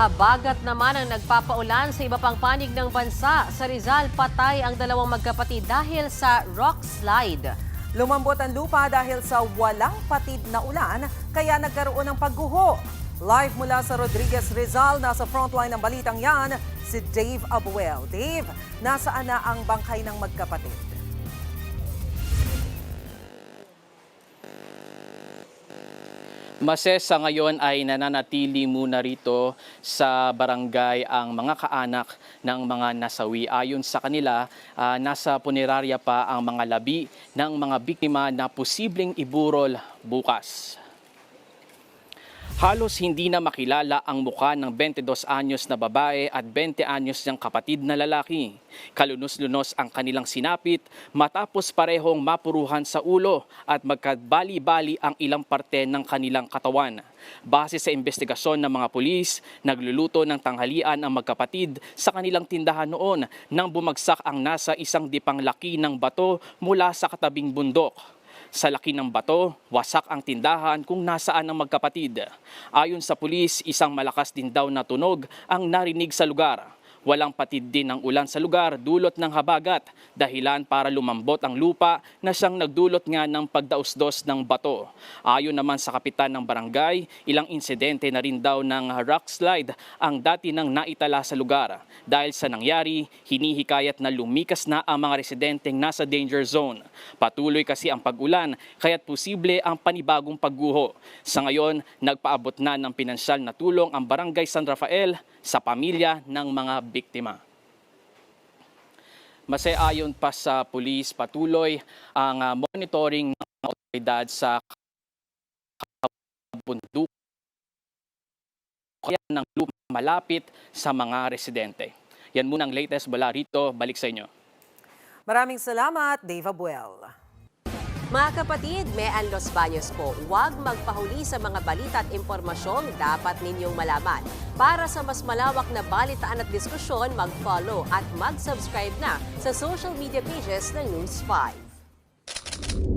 Habagat naman ang nagpapaulan sa iba pang panig ng bansa. Sa Rizal, patay ang dalawang magkapatid dahil sa rock slide. Lumambot ang lupa dahil sa walang patid na ulan, kaya nagkaroon ng pagguho. Live mula sa Rodriguez, Rizal, nasa frontline ng balitang yan, si Dave Abuel. Dave, nasaan na ang bangkay ng magkapatid? Mase, sa ngayon ay nananatili muna rito sa barangay ang mga kaanak ng mga nasawi. Ayon sa kanila, nasa punerarya pa ang mga labi ng mga biktima na posibleng iburol bukas. Halos hindi na makilala ang mukha ng 22 anyos na babae at 20 anyos niyang kapatid na lalaki. Kalunos-lunos ang kanilang sinapit matapos parehong mapuruhan sa ulo at magkabali-bali ang ilang parte ng kanilang katawan. Base sa investigasyon ng mga pulis, nagluluto ng tanghalian ang magkapatid sa kanilang tindahan noon nang bumagsak ang nasa isang dipang laki ng bato mula sa katabing bundok. Sa laki ng bato, wasak ang tindahan kung nasaan ang magkapatid. Ayon sa pulis, isang malakas din daw na tunog ang narinig sa lugar. Walang patid din ng ulan sa lugar dulot ng habagat, dahilan para lumambot ang lupa na siyang nagdulot nga ng pagdausdos ng bato. Ayon naman sa kapitan ng barangay, ilang insidente na rin daw ng rock slide ang dati nang naitala sa lugar. Dahil sa nangyari, hinihikayat na lumikas na ang mga residenteng nasa danger zone. Patuloy kasi ang pag-ulan, kaya't posible ang panibagong pagguho. Sa ngayon, nagpaabot na ng pinansyal na tulong ang Barangay San Rafael sa pamilya ng mga biktima. Ayon pa sa pulis, patuloy ang monitoring ng mga otoridad sa bundok ng lupa malapit sa mga residente. Yan muna ang latest mula rito. Balik sa inyo. Maraming salamat, Dave Abuel. Mga kapatid, Mean Los Baños po, huwag magpahuli sa mga balita at impormasyong dapat ninyong malaman. Para sa mas malawak na balitaan at diskusyon, mag-follow at mag-subscribe na sa social media pages ng News 5.